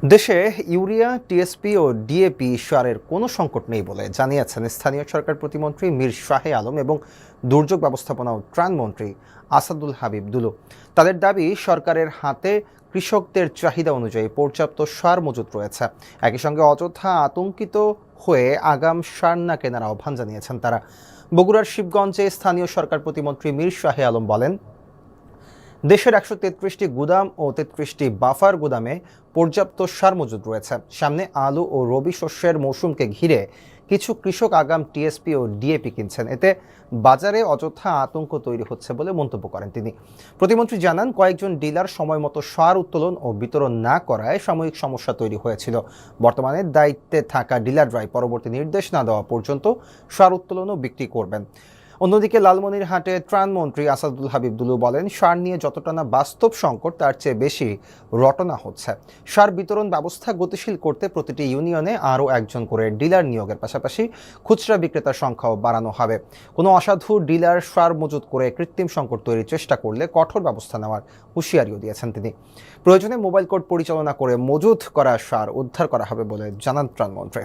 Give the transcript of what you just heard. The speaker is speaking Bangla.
দেশে ইউরিয়া, টিএসপি ও ডিএপি সারের কোনো সংকট নেই বলে জানিয়েছেন স্থানীয় সরকার প্রতিমন্ত্রী মীর শাহে আলম এবং দুর্যোগ ব্যবস্থাপনা ও ত্রাণমন্ত্রী আসাদুল হাবিব দুলু। তাদের দাবি, সরকারের হাতে কৃষকদের চাহিদা অনুযায়ী পর্যাপ্ত সার মজুত রয়েছে। একই সঙ্গে অযথা আতঙ্কিত হয়ে আগাম সার না কেনার আহ্বান জানিয়েছেন তারা। বগুড়ার শিবগঞ্জে স্থানীয় সরকার প্রতিমন্ত্রী মীর শাহে আলম বলেন, দেশের ১৩৩টি গুদাম ও ৩৩টি বাফার গুদামে পর্যাপ্ত সার মজুদ রয়েছে। সামনে আলু ও রবি শস্যের মৌসুমকে ঘিরে কিছু কৃষক আগাম টিএসপি ও ডিএপি কিনছেন। এতে বাজারে অযথা আতঙ্ক তৈরি হচ্ছে বলে মন্তব্য করেন তিনি। প্রতিমন্ত্রী জানান, কয়েকজন ডিলার সময় মতো সার উত্তোলন ও বিতরণ না করায় সাময়িক সমস্যা তৈরি হয়েছিল। বর্তমানে দায়িত্বে থাকা ডিলাররাই পরবর্তী নির্দেশ না দেওয়া পর্যন্ত সার উত্তোলন ও বিক্রি করবেন। অন্যদিকে লালমনিরহাটে ত্রাণমন্ত্রী আসাদুল হাবিব দুলু বলেন, সার নিয়ে যতটা না বাস্তব সংকট, তার চেয়ে বেশি রটনা হচ্ছে। সার বিতরণ ব্যবস্থা গতিশীল করতে প্রতিটি ইউনিয়নে আরও একজন করে ডিলার নিয়োগের পাশাপাশি খুচরা বিক্রেতার সংখ্যাও বাড়ানো হবে। কোনো অসাধু ডিলার সার মজুত করে কৃত্রিম সংকট তৈরির চেষ্টা করলে কঠোর ব্যবস্থা নেওয়ার হুঁশিয়ারিও দিয়েছেন তিনি। প্রয়োজনে মোবাইল কোর্ট পরিচালনা করে মজুত করা সার উদ্ধার করা হবে বলে জানান ত্রাণমন্ত্রী।